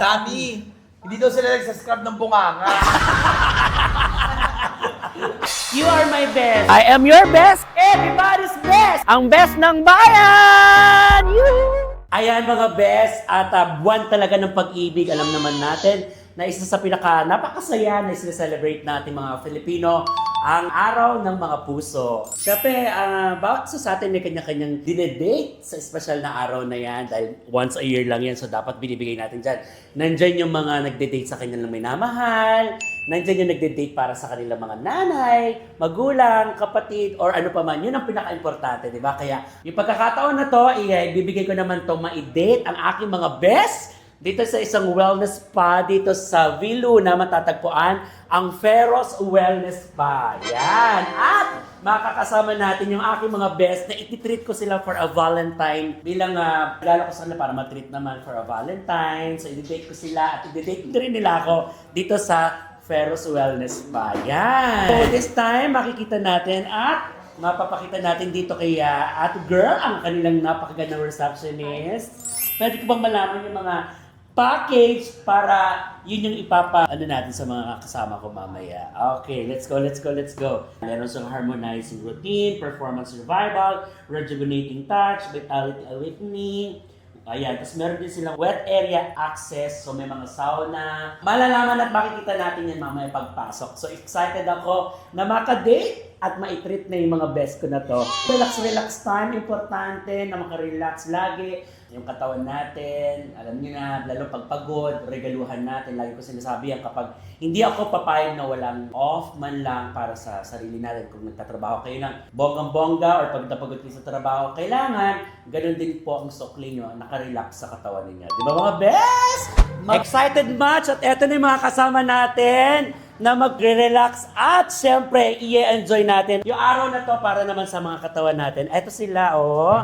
Dami! Hindi daw sila nagsascrub ng bunganga. You are my best. I am your best. Everybody's best. Ang best ng bayan. Ayan mga best. At buwan talaga ng pag-ibig. Alam naman natin na isa sa napakasaya na celebrate natin mga Filipino ang araw ng mga puso. Siyempre, bawat isa sa atin may kanya-kanyang dinedate sa espesyal na araw na yan dahil once a year lang yan, so dapat binibigay natin dyan. Nandyan yung mga nagde-date sa kanilang minamahal, nandyan yung nagde-date para sa kanilang mga nanay, magulang, kapatid, or ano pa man. Yun ang pinaka-importante, di ba? Kaya yung pagkakataon na to, ibibigay ko naman to ma-date ang aking mga best dito sa isang wellness spa dito sa Vilu na matatagpuan ang Feros Wellness Spa. Yan. At makakasama natin yung aking mga best na ititreat ko sila for a Valentine bilang regalo ko sa kanila para matreat naman for a Valentine. So i-date ko sila at i-date rin nila ako dito sa Feros Wellness Spa. Yan. So this time makikita natin at mapapakita natin dito kay Ate Girl ang kanilang napakagandang receptionist. Pwede ko bang malaman yung mga package para yun yung natin sa mga kasama ko mamaya. Okay, let's go. Meron siyang harmonizing routine, performance revival, rejuvenating touch, vitality awakening. Ayan, tapos meron din silang wet area access, so may mga sauna. Malalaman at makikita natin yan mamaya pagpasok. So excited ako na makadate at ma-treat na yung mga best ko na to. Relax time, importante na makarelax lagi. Yung katawan natin, alam niyo na, lalo pag pagod, regaluhan natin. Lagi ko sinasabi yan kapag hindi ako papayag na walang off man lang para sa sarili natin. Kung nagtatrabaho kayo ng bonggang-bongga or pag napagod kayo sa trabaho, kailangan ganun din po ang sukli nyo, nakarelax sa katawan ninyo. Di ba mga best? Excited much at eto na yung mga kasama natin na magre-relax at syempre i-enjoy natin yung araw na to para naman sa mga katawan natin. Eto sila, oh.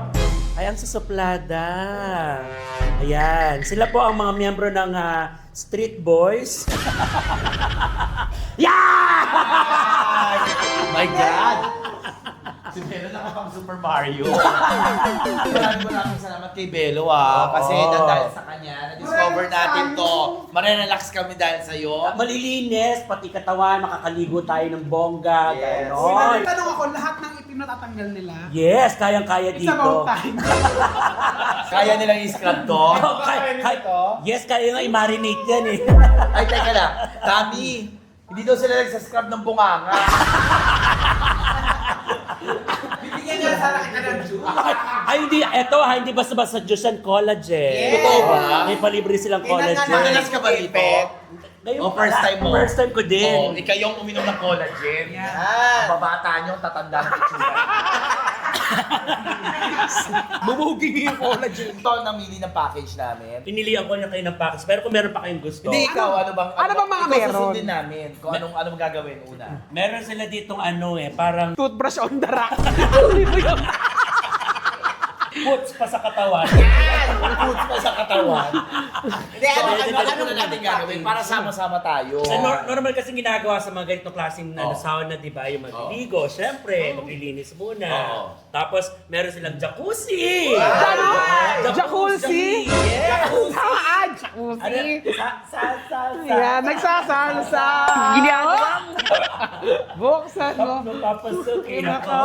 Ay, ang susuplada. Ayan. Sila po ang mga miyembro ng Street Boys. Yeah! Oh my God! Si Belo nakapang Super Mario. Maraming salamat kay Belo kasi dahil sa kanya, na-discover natin to. Marirelax kami dahil sa'yo. Malilinis, pati katawan, makakaligo tayo ng bongga. Yes. Ganon. Tanong ako, lahat ng itim natatanggal nila? Yes, kayang-kaya It's dito. about time. Kaya nilang i-scrub to. Yes, kaya nga i-marinate yan eh. Ay, teka lang. Tami, hindi daw sila nagsascrub ng bunganga. Bibigyan niya sana kita ng juice. Ay, hindi basta-basta juice and collagen. Yes. Totoo ba? May palibre silang collagen. Madalas ka ba rito? Ngayon, O first time mo? First time ko din. Ikaw yung uminom ng collagen. Yan. Babata nyo, tatanda ng itsura. Bumuging yung collagen. Ito ang namili ng package namin. Pinilihan ko niya kayo ng package, pero kung meron pa kayong gusto. Hindi, ikaw, ano bang mga ikaw meron? susundin namin kung anong gagawin una. Meron sila ditong parang Toothbrush on the rack. puts pa sa katawan. Foods pa sa katawan. Hindi, ano natin gagawin para sama-sama tayo. Sa normal kasi ginagawa sa mga ganitong klaseng sauna, di ba? Yung magliligo, syempre, maglilinis muna. Tapos, meron silang jacuzzi! Jacuzzi? Yes! Jacuzzi. Sa. Yan, nagsasalsa. Ginagawa. Buksan mo. Nung papasukin ako.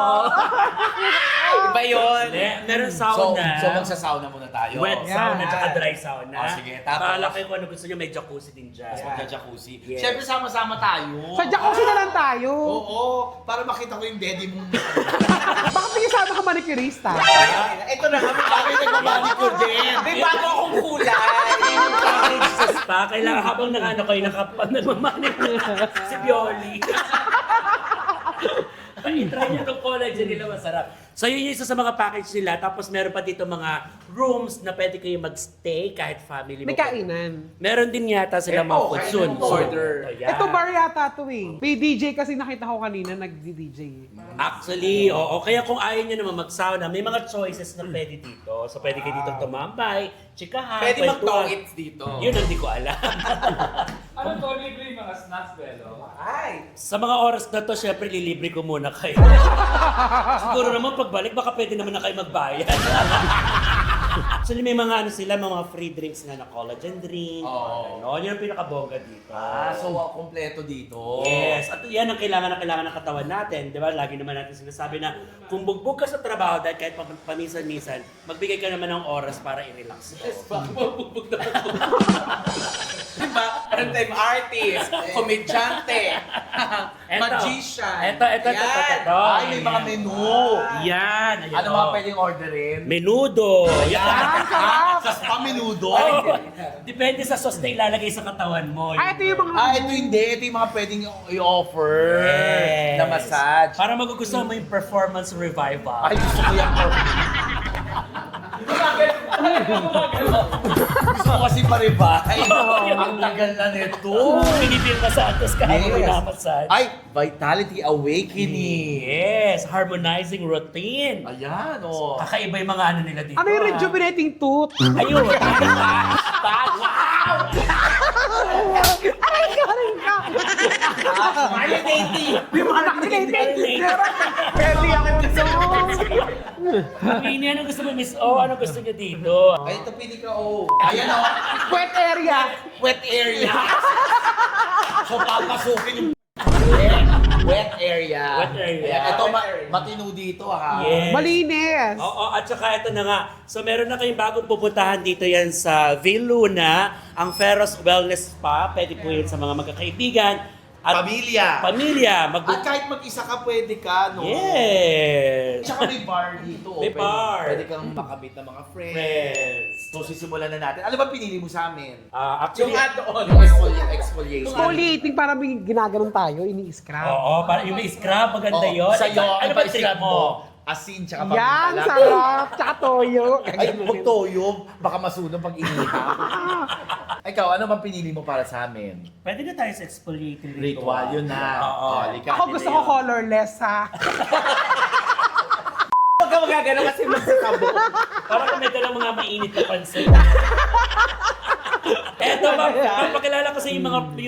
Iba yun. Meron So sauna. magsasauna muna tayo. Wet sauna, tsaka dry sauna. Sige, tapos? Palaki ko ano gusto nyo, may jacuzzi din dyan. Magja-jacuzzi. Yes. Siyempre sama-sama tayo. Sa jacuzzi na lang tayo. Oo, para makita ko yung daddy mo. Bakit hindi sama ka manicurista? Ito na kami nagmamanicure din. May bago akong kulay. Yung package sa spa, kailangan habang kayo nagmamanicure. Si Bioli. I-try nyo itong collagen nila, masarap. So yun yung isa sa mga package nila. Tapos meron pa dito mga rooms na pwede kayo magstay kahit family mo. May kainan. Meron din yata sila mga food soon. order. Ayan. Ito bar yata to eh. May DJ kasi nakita ko kanina nag-DJ. Actually, oo. Kaya kung ayaw nyo naman mag-sauna, may mga choices na pwede dito. So pwede kayo dito tumambay, chikahan, Pwede kwentuhan. mag-tongits dito. Yun ang di ko alam. Ano to, libre yung mga snacks, Belo? Sa mga oras na to, syempre lilibre ko muna kayo. Siguro naman pagbalik, baka pwede naman na kayo magbayad. Actually, may mga ano sila, mga free drinks nga na collagen drink. Oo. Ano, yun ang pinakabongga dito. So kompleto dito. Yes, at yan ang kailangan ng katawan natin. Di ba? Lagi naman natin sinasabi na kung bugbog ka sa trabaho dahil kahit paminsan-minsan, magbigay ka naman ng oras para i-relax. Yes, bugbog na diba? Part-time artist, komedyante, magician. Ito. Ay, may mga menu. Yan. Ayan, Ano mga pwedeng orderin? Menudo. Yan. Sa spa menudo. Oh, depende sa sauce na ilalagay sa katawan mo. Ay, ito yung mga... Ito hindi. Ito yung mga pwedeng i-offer Yes. na massage. Para magugustuhan mo yung performance revival. Ay, gusto ko yan. Gusto ko kasi pa-revive. Ang tagal na nito. Pinipil na sa atos ka habang minamassage. Ay, Vitality Awakening. Yes, harmonizing routine. Ayan, oh. Kakaiba yung mga ano nila dito. Ano yung rejuvenating tooth? Ayun. Ay, galing ka! Marinating. Yung mga nakikita. Pwede ako gusto mo. Pini, ano gusto mo, Miss O? Ano gusto niyo dito? Ay, ito pili ka, oh. Ayan, oh. Wet area. Wet area. So, papasukin yung wet area. Wet area. Ayan, ito, matino dito, ha. Yes. Malinis. Oo, at saka ito na nga. So meron na kayong bagong pupuntahan dito yan sa Villuna, ang Ferros Wellness Spa. Pwede po yun sa mga magkakaibigan. At Pamilya. Pamilya. At kahit mag-isa ka, pwede ka, no? Yes. Tsaka may bar dito. May bar. Pwede kang makamit ng mga friends. Friends. So, sisimulan na natin. Ano ba pinili mo sa amin? Actually, add-on. Yung exfoliation. Exfoliating para may ginaganon tayo, ini-scrub. oo, para yung may scrub, maganda yun. Sa'yo, Ano ba trick mo? Asin, tsaka Yan, paminta. sarap. Tsaka toyo. Ay, huwag toyo. Baka masunog pag inihaw. Ikaw, ano bang pinili mo para sa amin? Pwede na tayo sa exfoliating Ritual, yun na. Oo. Likatin Ako gusto na ko yun. colorless, ha? Huwag ka magagano kasi magsasabo. Para kung may dalang mga mainit na pansin. Eto, magpakilala ko sa yung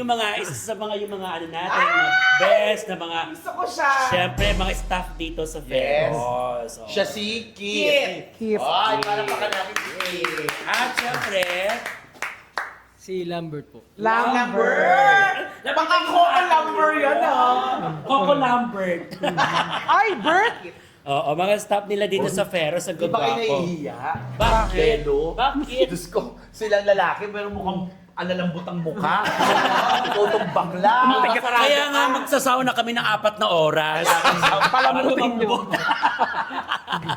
mga isa sa mga yung mga ano natin, mga best na mga Gusto ko siya. syempre mga staff dito sa Yes. Ferros. So. Siya si Kit. Kit. Ay, parang pakalaki si Kit. At syempre, Si Lambert po. Lambert. Baka ko ang number yan, Coco Lambert. Ay, Bert. Oo, mga staff nila dito sa Ferros, ang Di ba kayo gagwapo. nahihiya? Bakit? Belo? Bakit? Diyos ko, silang lalaki pero mukhang alalambot ang mukha. Ikaw tong bakla. Kaya nga magsasawa na kami ng 4 na oras. Palamutin nyo.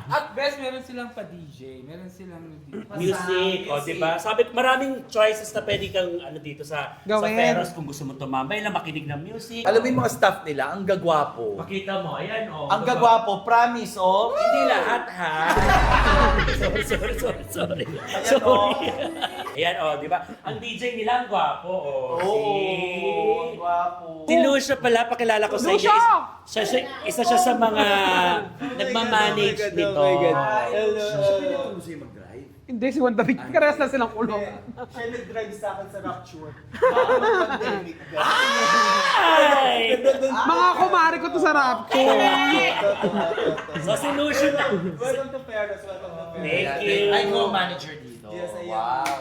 At best, meron silang pa-DJ. Meron silang Music, o diba? Sabi, maraming choices na pwede kang ano dito sa Gawin. Ferros kung gusto mo tumambay lang, makinig ng music. Alam mo yung mga staff nila, ang gagwapo. Pakita mo, ayan o. Ang gagwapo, promise, oh. Hindi lahat ha. Sorry. Ayan o, di ba? Ang DJ nila ang gwapo o. Oo, ang gwapo. Si Lucia pala, pakilala ko sa inyo. Lucia! Isa siya sa mga nagmamanage nito. mag-drive? Hindi, si Juan David. Karas na silang kulong. Siya nag-drive sa akin sa Rapture. Ay! Mga kumari ko to sa Rapture. So si Lucia na. Welcome to Paris, welcome to Paris. Thank you. I go manager dito. Yes, I am. Wow.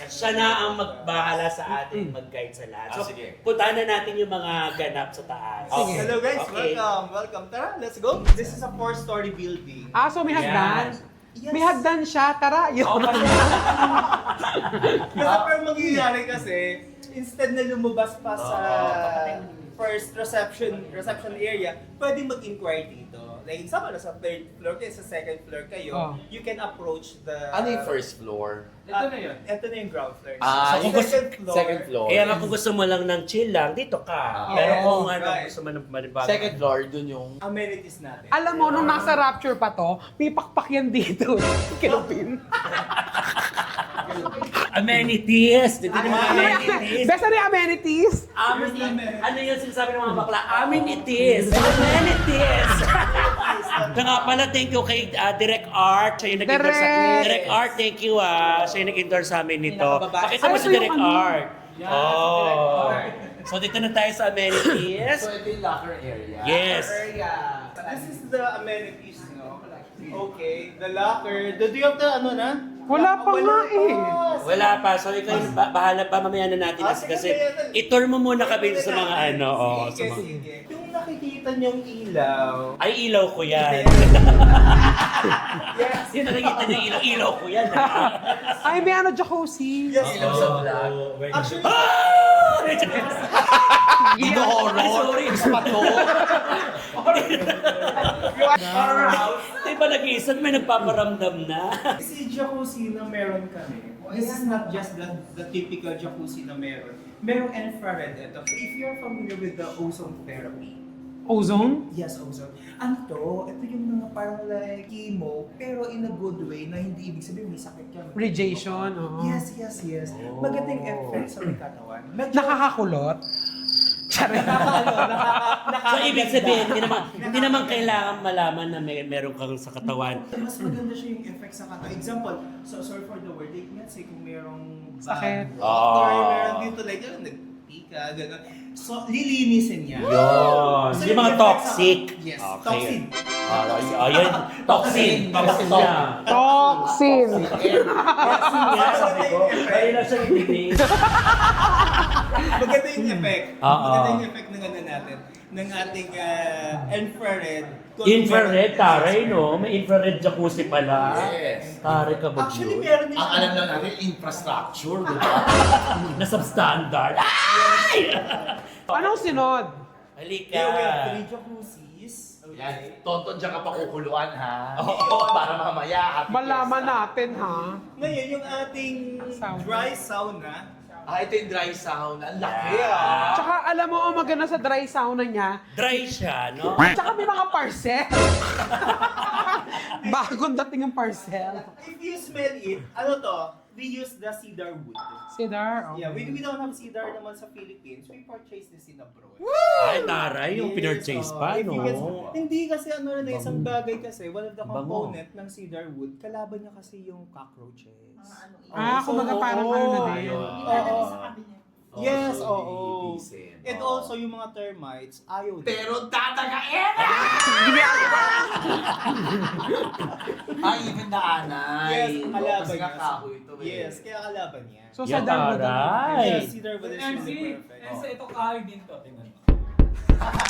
Siya na ang magbahala sa atin, mag-guide sa lahat. So, sige. puntahan na natin yung mga ganap sa taas. Sige. Hello guys, Okay. welcome. Tara, let's go. This is a 4-story building. Ah, so may hagdan. Yes. May hagdan siya. Tara, yun. Oh, kasi, Kasi pero mangyayari kasi, instead na lumabas pa sa first reception area, pwede mag-inquire dito. Like, sama na sa third floor kayo, sa second floor kayo, Oh. you can approach the... Ano yung first floor? Ito na yun. Ito na yung ground floor. Ah, so, yung second floor. kaya nga kung gusto mo lang ng chill lang, dito ka. Pero Yes, kung ano, right. gusto mo ng manibago. Second floor, dun yung... Amenities natin. Alam mo, nung nasa Rapture pa to, may pakpak yan dito. Kinupin. Amenities! Dito yung mga amenities. Best ano yung amenities? Ano yung sinasabi ng mga bakla? Amenities! Amenities! Ito nga pala, thank you kay Direct Art. Siya yung nag-endorse sa... Direct! Direct Art, thank you Siya yung nag-endorse sa amin nito. Pinakababae. Pakita mo Ay, si ito yung Direct ano? Art. Oh. So dito na tayo sa amenities. So, ito yung locker area. Yes. This is the amenities, no? Okay, the locker. Do you have the, ano na? Wala pa nga eh. Wala pa. So, ikaw yung bahala pa. Mamaya na natin. Kasi i-tour mo muna kami sa mga ano. Oo, sa Sige, mga... sige. Yung nakikita niyong ilaw. Ay, ilaw ko yan. Yes. Sino nakikita niyo ilaw? Ilaw ko yan. Ay, may ano, jacuzzi. Yes. Ilaw sa vlog. Actually, Dito horror. Gusto pa to. Di ba nag-iisan may nagpaparamdam na? si jacuzzi na meron kami, this is not just the typical jacuzzi na meron. Merong infrared ito. If you're familiar with the ozone therapy, Ozone? yes, ozone. Ano to? Ito yung mga parang like chemo, pero in a good way na hindi ibig sabihin may sakit ka. Radiation, oo. Yes. Magandang effect sa may katawan. Medyo Nakakakulot. Charing. So, ibig sabihin, hindi naman kailangan malaman na meron kang sa katawan. Mas maganda siya yung effect sa katawan. Example, so sorry for the word, like, let's say kung merong Sakit. doctor, meron dito like, nagpika, gano'n. So, lilinisin niya. Yun. So, Yung mga effect toxic. Yes, Okay. toxin. Ayun. Toxin. Toxin. Toxin. Ayun lang siya yung Maganda yung effect. Oo. Maganda yung effect ng ano natin, ng ating infrared. Infrared, taray, no? May infrared jacuzzi pala. Yes. Taray ka ba Actually, yun? meron din Ang siya. alam lang natin, infrastructure, di ba? Na substandard. Anong sinod? Halika. Yeah, we have 3 jacuzzis. Yan. Tonton dyan ka pa kukuluan, ha? Oo, para mamaya. happy Malaman fiesta. natin, ha? Ngayon, yung ating Sauna. dry sauna, Ito yung dry sauna. Ang laki, Yeah. Tsaka alam mo, ang maganda sa dry sauna niya, Dry siya, no? tsaka may mga parcel. Bagong dating ang parcel. if you smell it, ano to, we use the cedar wood. Cedar, Yeah, we don't have cedar naman sa Philippines. We purchase this in abroad. Ay, taray. Yung pinurchase pa, If you no? can- hindi kasi ano na isang bagay kasi, one of the Bango. component ng cedar wood, kalaban niya kasi yung cockroaches. Ah, kumbaga parang ano na din. Oo. Yes, oo. Lilinisin. And also, yung mga termites, ayaw din. Pero tatagain! Ay, even na anay. Yes, kalaban Kasi nga niya. kahoy ito eh. Yes, kaya kalaban niya. So, Yeah, sa Darwood. taray. Yes, cedar wood is MC, really perfect. MC, ito kahoy din to. Tingnan mo.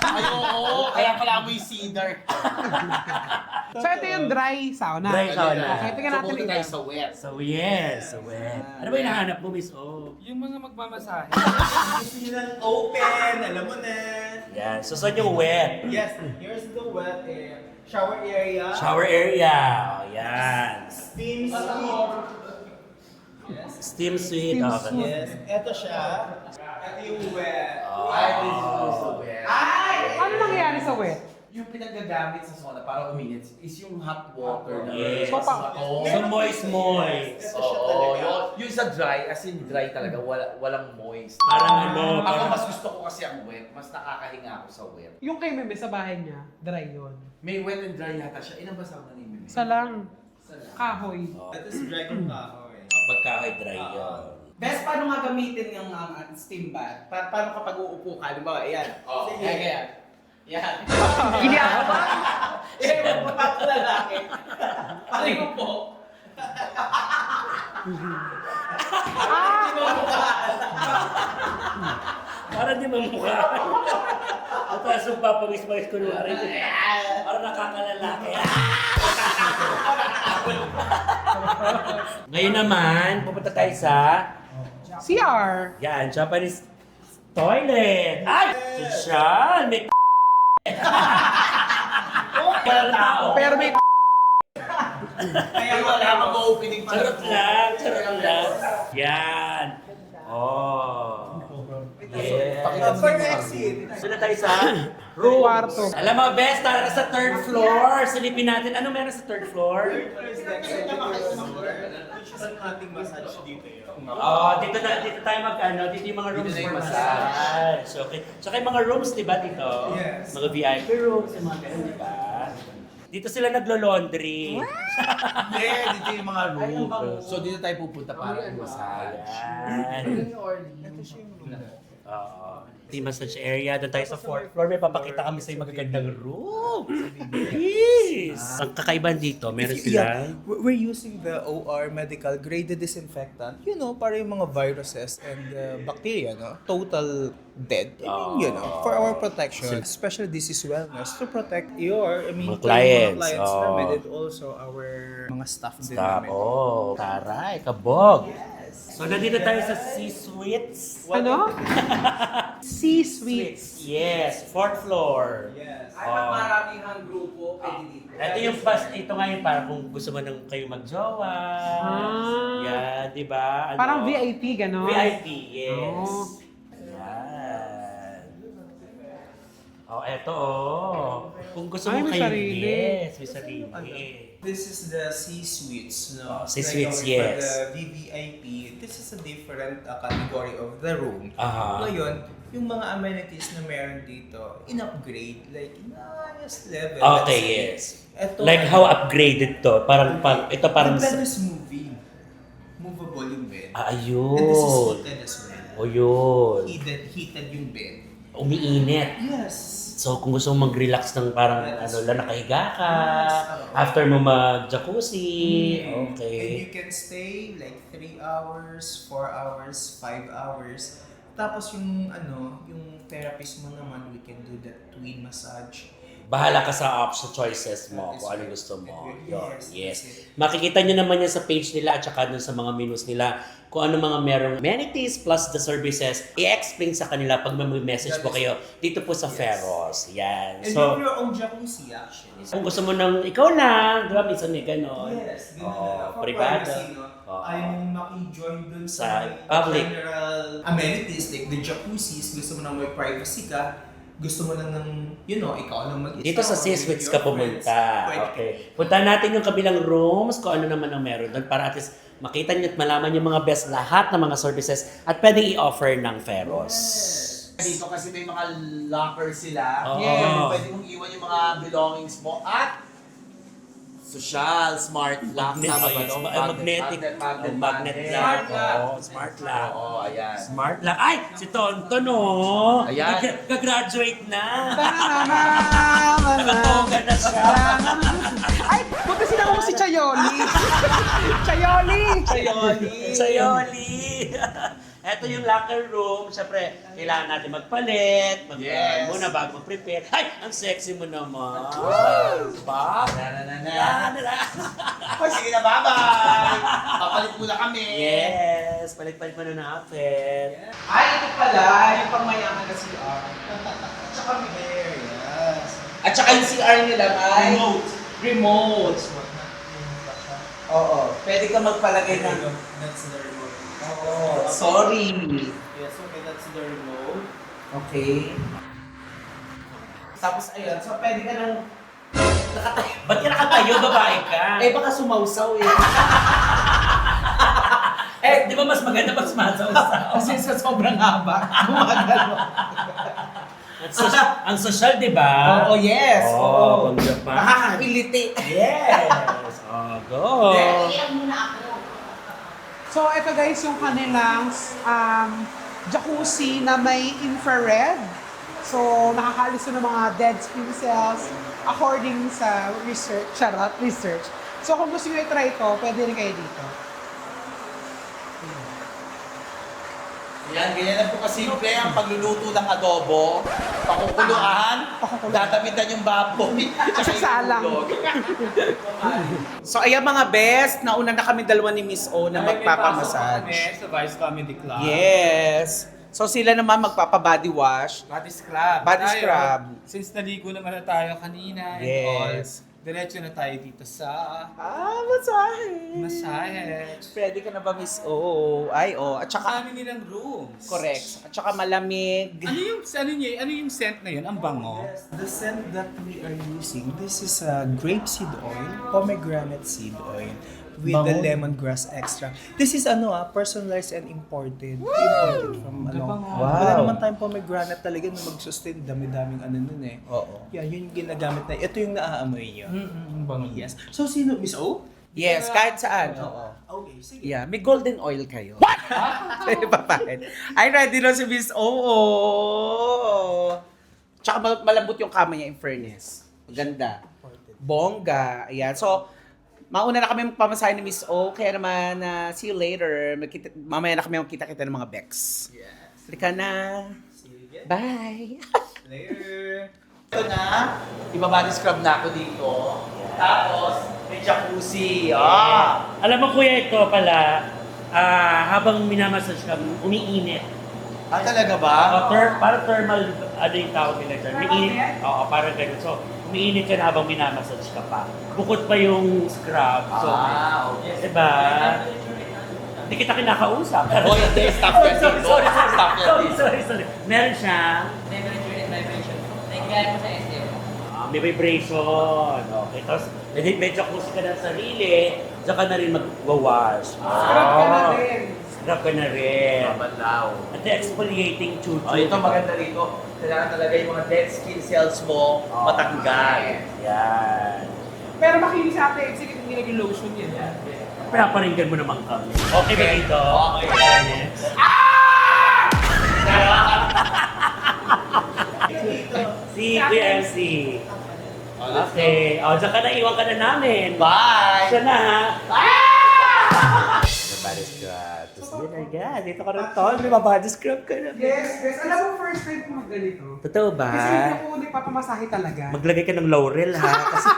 Ay, oo. Kaya pala mo yung cedar. So, ito yung dry sauna. Dry sauna. Okay, tingnan natin So, punta ito. tayo sa wet. So, yes. So, well. Ano ba yung hinahanap mo, Miss O? Yung mga magmamasahe. Gusto niyo lang open, alam mo na. Yan. So, saan yung wet? Yes, here's the wet shower area. Shower area. Yan. Steam suite. Yes. Steam suite. Okay. Yes, eto siya. Ito yung wet. Ay, this is the wet. Ano nangyayari sa wet? Yung pinagagamit sa sauna para uminit is yung hot water na Yes. So, pa- So, moist. Ito siya Oo, talaga. yung sa dry, as in dry talaga, walang moist. Parang ano, Ako parang... mas gusto ko kasi ang wet, mas nakakahinga ako sa wet. Yung kay Meme sa bahay niya, dry yun. May wet and dry yata siya. Ilan ba sauna ni Mimi? Sa lang, Isa lang. kahoy. Ito si Dragon Kahoy. Pagka-dry yun. Best, paano nga gamitin yung steam bath? Paano kapag uupo ka? Halimbawa, ayan. Oo. Sige. Ayan. Yan. Ginagawa. Eh, magpapat na lalaki. Pareho po. Para di mamukha. At tapos yung papawis-wis ko nung aray. Para nakakalalaki. Ngayon naman, pupunta tayo sa CR. yan, Japanese toilet. Ay! Sosyal! May Parang tao. Pero may Kaya wala mag-opening pa. Charot lang, charot lang. Yan. Oh. Yeah. For exit. So na tayo sa room. Kwarto. Alam mo, best, tara na sa third floor. Silipin natin. Ano meron sa third floor? Which is ang ating massage dito yun. Dito tayo dito yung mga rooms Dito na for yung massage. Okay. Tsaka yung mga rooms, di ba, dito? Yes. Mga VIP rooms, yung mga ganun, di ba? Dito sila naglo-laundry. Hindi, dito yung mga room. So dito tayo pupunta para massage. Ayan. Ito siya yung room. Oo. Team massage area. Doon tayo sa 4th floor. May papakita kami sa magagandang room. Yes! Ang kakaiban dito, meron sila. We're using the OR medical graded disinfectant, para yung mga viruses and bacteria, no? Total dead. For our protection. Especially this is wellness to protect Mga clients. namin and also our mga staff din namin. Taray, kabog. So, nandito tayo sa C-Suites. Ano? C-Suites. Yes, 4th floor. Yes. Ay, maraming hang grupo, pwede dito. Ito nga yung para kung gusto mo nang kayo magjowa. Yan, di ba? Parang VIP, gano'n? VIP, yes. Oh. Yan. Eto Kung gusto Ay, mo may kayo, sarili. yes, may sarili. This is the C-suites, no? C-suites, For yes. the VVIP, this is a different category of the room. Aha. Ngayon, yung mga amenities na meron dito, in-upgrade, like, highest level. Okay, let's say. yes. Ito, Like how upgraded to. Parang ito parang the bed is moving. Movable yung bed. ayun. And this is heated as well. Yun. Heated yung bed. Umiinit. Yes. So kung gusto mo mag-relax ng parang nakahiga ka, after mo mag-jacuzzi, And okay. you can stay like 3 hours, 4 hours, 5 hours. Tapos yung therapist mo naman, we can do that twin massage. Bahala ka sa option choices mo, kung ano gusto mo. Yes. Yes. Makikita nyo naman yan sa page nila at saka dun sa mga menus nila kung ano mga merong amenities plus the services. I-explain sa kanila pag may message po kayo dito po sa Feros. Yan. And So, you have your own jacuzzi actually. kung gusto mo nang ikaw lang, di ba, minsan may ganon. Yes, Oo, privado. Oo. Ayaw mong maki-join dun Sa sa public. general amenities like the jacuzzis. Gusto mo nang may privacy ka. Gusto mo lang ng, ikaw lang mag-isa. Dito sa or C-Suites with ka your friends. pumunta. Pwede. Okay. Punta natin yung kabilang rooms, kung ano naman ang meron doon para at least makita nyo at malaman yung mga best lahat ng mga services at pwedeng i-offer ng Feros. Dito kasi may mga locker sila. Oo. Pwede mong iwan yung mga belongings mo at social, smart lock. Tama ba? No? Magnetic. Magnet lock. Oo, smart lock. Oo, ayan. Smart lock. Ay, si Tonto, no? Ayan. Gagraduate na. Ta-na-na-na-na. Nakatoga na siya. Ay, buti sinama mo si Chayoli. Chayoli! Sayoli. Ito yung locker room. Siyempre, kailangan natin magpalit. Yes. Muna bago mag-prepare. Ay, ang sexy mo naman. Diba? Na-na-na-na. Ay, sige na, bye-bye! Papalit muna kami. Yes. Palit-palit mo na ng outfit. Ay, ito pala, yung pangmayaman na CR. At saka may hair, yes. At saka yung CR nila may remote. Oo, pwede ka magpalagay ng... That's the remote. Oo, sorry. Yes, okay, that's the remote. Okay. Tapos ayun, so pwede ka nang... Ba't ka nakatayo? Babae ka? Eh, baka sumausaw eh. Di ba mas maganda pag sumasaw? Kasi sa sobrang haba, gumagano. Ang social, di ba? Oo, yes. Oo, pang Japan. Nakakakiliti. Yes! Go! So, ito guys, yung kanilang jacuzzi na may infrared. So, nakakaalis ng mga dead skin cells according sa research. So, kung gusto nyo i-try ito, pwede rin kayo dito. Yan, ganyan lang po kasimple ang pagluluto ng adobo. Pakukuluan, dadamitan yung baboy, tsaka Salang. yung ulog. So ayan mga best, nauna na kami dalawa ni Miss O na magpapamassage. Sa Vice Comedy Club. Yes. So sila naman magpapa-body wash. Body scrub. Body Tayo, scrub. Since naligo naman na tayo kanina and Yes. all, diretso na tayo dito sa Masahe. massage. Pwede ka na ba Miss O? Ay, At saka, Kami nilang rooms. correct. At saka malamig. Ano yung scent na yun? Ang bango. The scent that we are using, this is grapeseed oil, pomegranate seed oil, with the lemongrass extract. This is personalized and imported. Imported from Wala naman tayong pomegranate talaga na mag-sustain. Dami-daming nun eh. Oo. Yeah, yun yung ginagamit na. Ito yung naaamoy nyo. Ang bango. Yes. So, sino? Miss O? Yes, kahit saan. Oo. Okay, sige. Yeah, may golden oil kayo. What? Papahid. Ay, ready na si Miss Oo. Tsaka malambot yung kama niya, in fairness. Maganda. Bongga. Ayan. So, mauna na kami magpamasahe ni Miss O. Kaya naman, see you later. Mamaya na kami magkita-kita ng mga Bex. Yes. Halika na. See you again. Bye. Later. Ito na, ibabody scrub na ako dito. Tapos, may jacuzzi. Alam mo kuya, ito pala, habang minamassage ka, umiinit. Talaga ba? Para thermal, ano yung tawag nila dyan? Umiinit. Oo, parang ganun. So, umiinit ka na habang minamassage ka pa. Bukod pa yung scrub. So, Okay. diba? Hindi kita kinakausap. Hoy, hindi. Stop yan dito. Stop yan dito. Sorry. Meron siya. Temperature and vibration. Nagigaya mo sa SM. May vibration. Okay. Tapos, medyo kusi ka ng sarili, saka na rin mag-wash. Scrub ka na rin. Scrub ka na rin. Babalaw. At the exfoliating chuchu. Ito maganda rito. Kailangan talaga yung mga dead skin cells mo matanggal. Yan. Pero makinig sa ate, sige, hindi naging lotion yan. Pinaparinggan mo naman kami. Okay ba dito? Okay. Si QMC. Okay. O, dyan ka na, iwan ka na namin. Bye! Siya na ha. Body scrub. Tapos yun, agad. Dito ka rin, Tol. May body scrub ka na. Yes. Alam mo, first time ko magganito. Totoo ba? Kasi hindi ako nagpapamasahe talaga. Maglagay ka ng laurel ha. Kasi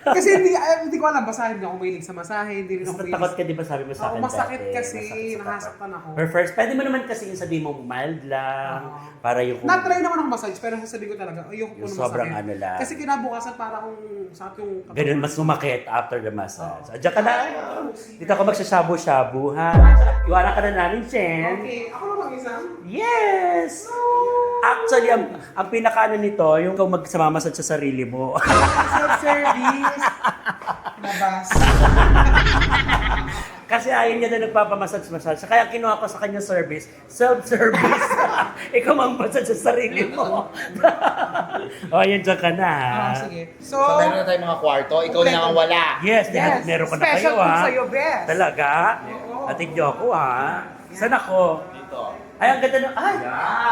Kasi hindi ko alam, basahin ako mahilig sa masahe, hindi rin ako mahilig. takot ka, di ba sabi mo sa akin Masakit dati? kasi, Masakit sa nakasaktan takot. ako. Or first, pwede mo naman kasi yung sabihin mo mild lang. Para yung Na-try naman ako massage, pero sasabihin ko talaga, ayoko po Yung ng sobrang masakit. ano lang. Kasi kinabukasan para akong sakit yung ganun, mas sumakit after the massage. Diyan ka na. Dito ako magsashabu-shabu ha. Iwanan ka na namin, Chen. Okay, ako na mag-isa? Yes! Actually, ang pinakaano nito, yung ikaw magsamamasad sa sarili mo. Self-service. Labas. Kasi ayaw niya na nagpapamassage-massage. Kaya kinuha ko sa kanya service, self-service. Ikaw mag-massage sa sarili mo. O, yan dyan ka na. ha? Sige. So, meron na tayong mga kwarto. Ikaw na ang wala. Yes, meron ka na Special kayo food ha. sa'yo, Bes. Talaga? Atig niyo ako ha. Saan ako? Dito. Ay, ang ganda ng... Ay!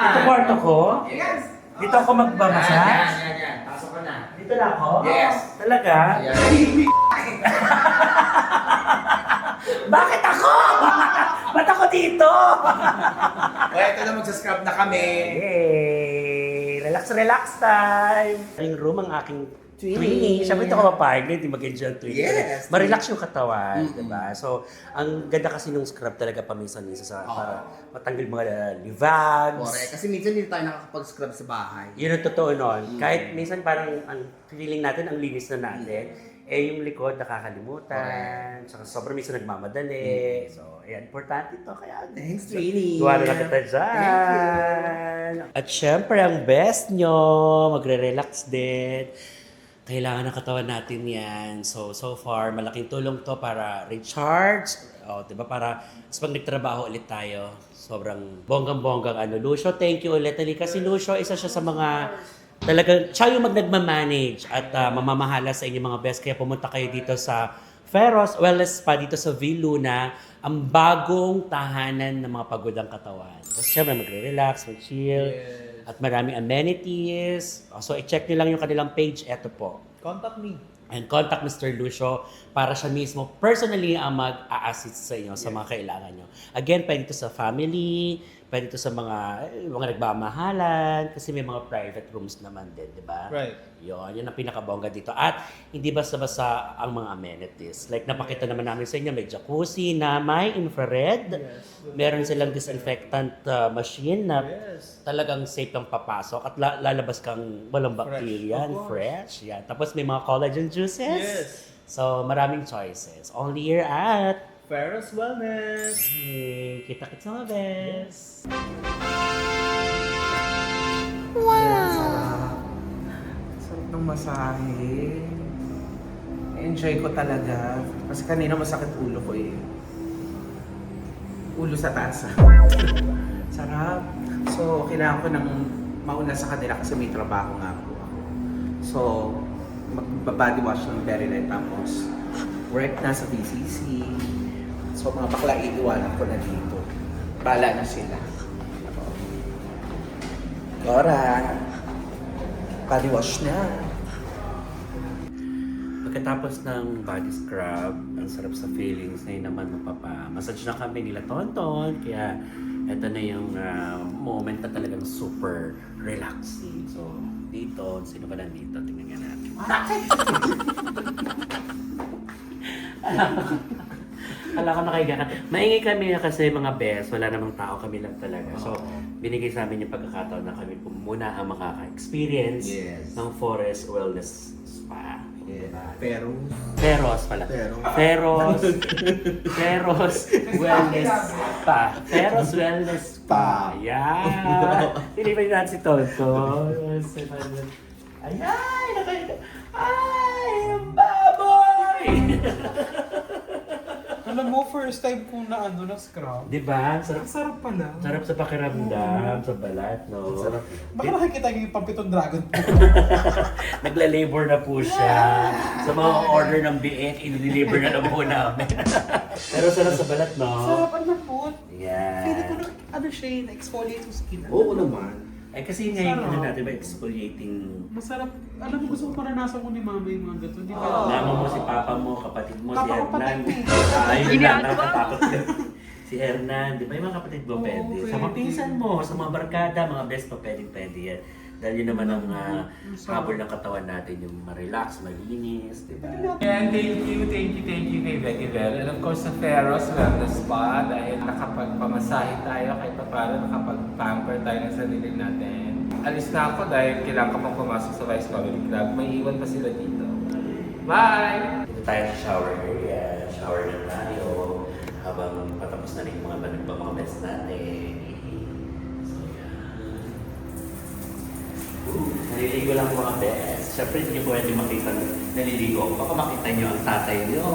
Dito kwarto ko? Yes. Dito ako magmamassage? Yan. Pasok ka na. Dito na ako? Yes. Talaga? Ayan. Bakit ako? Ba't ako dito? O, ito na magsascrub na kami. Yay! Relax time! Yung room ang aking twinning. Siyempre ito ako mapahig na, hindi mag-enjoy ang twinning. Yes. Ma-relax yung katawan, diba? So, ang ganda kasi nung scrub talaga paminsan-minsan para matanggal mga livags. Correct. Kasi minsan hindi tayo nakakapag-scrub sa bahay. Yun ang totoo nun. Kahit minsan parang ang feeling natin, ang linis na natin, yung likod nakakalimutan. Saka sobrang minsan nagmamadali. So, ayan, importante ito. Kaya, Thanks, Trini. tuwa na kita dyan. At syempre, ang best nyo, magre-relax din. Kailangan ng katawan natin yan. So far, malaking tulong to para recharge. O, diba? Para pag nagtrabaho ulit tayo, sobrang bonggang-bonggang Lucio, thank you ulit. Kasi Lucio, isa siya sa mga talagang, siya yung nagmamanage at mamamahala sa inyong mga best. Kaya pumunta kayo dito sa Feros Wellness Spa dito sa Viluna, ang bagong tahanan ng mga pagodang katawan. Tapos syempre magre-relax, mag-chill, at maraming amenities. So i-check nyo lang yung kanilang page. Eto po. Contact me. And contact Mr. Lucio para siya mismo personally ang mag-a-assist sa inyo sa mga kailangan nyo. Again, pwede ito sa family, pwede ito sa mga nagmamahalan, kasi may mga private rooms naman din, di ba? Right. Yun ang pinakabongga dito. At hindi basta-basta ang mga amenities. Like napakita naman namin sa inyo, may jacuzzi na may infrared. Meron silang disinfectant machine na talagang safe kang papasok at lalabas kang walang bacteria and fresh. Yeah. Tapos may mga collagen juices. Yes. So maraming choices. Only here at Feros Wellness. Hey, kita-kits mga best. Sarap ng masahe. Enjoy ko talaga. Kasi kanina masakit ulo ko eh. Ulo sa taas. Sarap. So, kailangan ko ng mauna sa kanila kasi may trabaho nga po ako. So, magbabody wash ng very light tapos work na sa BCC. So mga bakla, iiwanan ko na dito. Bala na sila. Dora, body wash na. Pagkatapos ng body scrub, ang sarap sa feelings, ngayon naman mapapa-massage na kami nila Tonton. Kaya ito na yung moment na talagang super relaxing. So, dito, sino ba nandito? Tingnan nga natin. Alam ko nakahiga ka. Maingay kami kasi mga best, wala namang tao, kami lang talaga. So, binigay sa amin yung pagkakataon na kami po muna ang makaka-experience ng Forest Wellness Spa. Pero, Feros pala. Feros Wellness Spa. Feros Wellness Spa. Ayan. Pilipan natin si Tonto. Ayan. Ay, baboy! Alam mo, first time kong na scrub. Diba? Sarap, Sarap pala. sarap sa pakiramdam, sa balat, no? Sarap. Baka nakikita niyo yung pampitong dragon po. Nagla-labor na po siya. Sa mga order ng biik, i-deliver na lang po namin. Pero sarap sa balat, no? Sarap ang napot. Yeah. Feeling ko na, siya yung exfoliate yung skin. Oo naman. Eh kasi ngayon, Sarap. ano natin ba, exfoliating. Masarap. Alam mo, gusto ko maranasan ko ni mama yung mga gato. Di ba? Mama mo, si papa mo, kapatid mo, si Papa ko Hernan. patay na Ayun lang, nakatakot yun. Si Hernan, di ba yung mga kapatid mo Oo, pwede? Sa mga pwede. pinsan mo, sa mga barkada, mga best pa pwede yan. Dahil yun naman ang habol ng katawan natin, yung ma-relax, malinis, di ba? And thank you kay Betty Bell. And of course sa Feros Wellness Spa dahil nakapagpamasahe tayo kahit pa paano nakapag-pamper tayo ng sarili natin. Alis na ako dahil kailangan ko pang pumasok sa Vice Comedy Club. May iwan pa sila dito. Bye! Dito tayo sa shower area. Shower na tayo. Habang patapos na rin yung mga best natin. So, yan. Naliligo lang mga best. Siyempre, hindi po pwede makita naliligo ako. Baka makita nyo ang tatay nyo.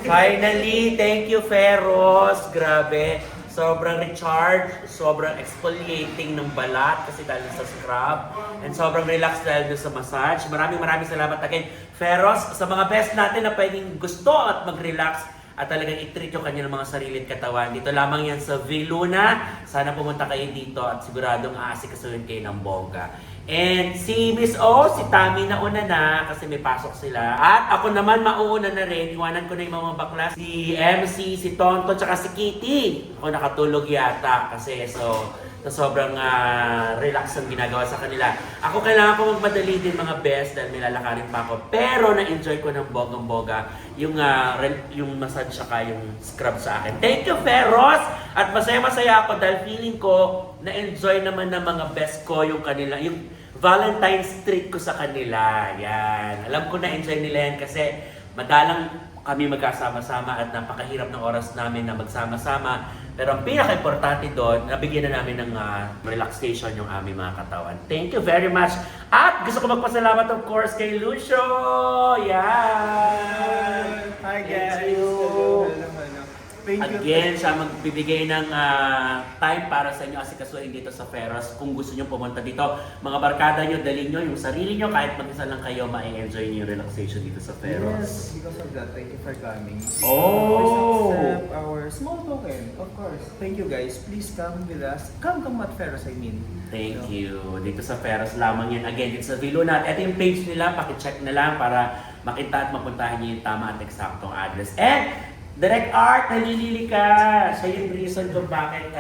Finally! Thank you, Feros! Grabe! Sobrang recharge, sobrang exfoliating ng balat kasi dahil sa scrub, and sobrang relax dahil sa massage. Maraming salamat again, Feros, sa mga best natin na pwedeng gusto at mag-relax at talagang i-treat yung kanilang mga sarili at katawan. Dito lamang yan sa Viluna. Sana pumunta kayo dito at siguradong aasikasuhin kayo ng bongga. And si Miss O, si Tami nauna na kasi may pasok sila. At ako naman mauuna na rin. Iwanan ko na yung mga bakla. Si MC, si Tonto, tsaka si Kitty. Ako nakatulog yata kasi sa sobrang relax ang ginagawa sa kanila. Ako kailangan ko magmadali din mga best dahil may lalakarin pa ako. Pero na-enjoy ko ng bogang-boga yung massage saka yung scrub sa akin. Thank you, Feros! At masaya-masaya ako dahil feeling ko na-enjoy naman ng mga best ko yung kanila, yung Valentine's treat ko sa kanila. Yan. Alam ko na-enjoy nila yan kasi madalang kami magkasama-sama at napakahirap ng oras namin na magsama-sama. Pero ang pinaka-importante doon, nabigyan na namin ng relaxation yung aming mga katawan. Thank you very much. At gusto ko magpasalamat of course kay Lucio. Yan. Hi Thank guys! you. Thank you. Again, siya magbibigay ng time para sa inyo asikasuhin dito sa Feros. Kung gusto nyo pumunta dito, mga barkada nyo, dalhin nyo yung sarili nyo, kahit mag-isa lang kayo, ma-enjoy nyo yung relaxation dito sa Feros. Yes, because of that, thank you for coming. Oh! Accept our small token, of course. Thank you guys. Please come with us. Come at Feros, I mean. Thank you. Dito sa Feros lamang yan. Again, dito sa Viluna. Ito yung page nila, pakicheck na lang para makita at mapuntahan nyo yung tama at eksaktong address. And Direct Art, nalilili ka. Siya yung reason kung bakit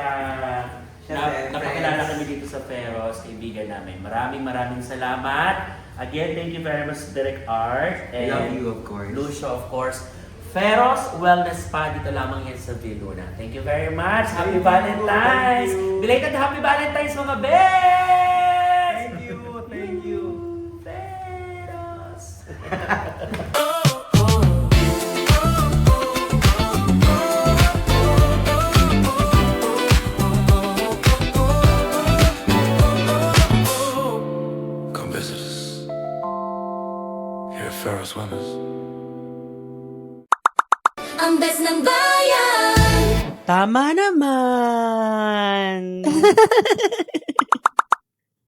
napakilala kami dito sa Feros, kaibigan namin. Maraming salamat. Again, thank you very much, Direct Art. And Love you, of course. Lucio, of course. Feros Wellness Spa, dito lamang yan sa Viluna. Thank you very much. Happy Valentine's! Belated Happy Valentine's, mga best! Thank you, thank you. Feros! Come visit us here at Ferris Wellness. Ang best ng bayan! Tama naman!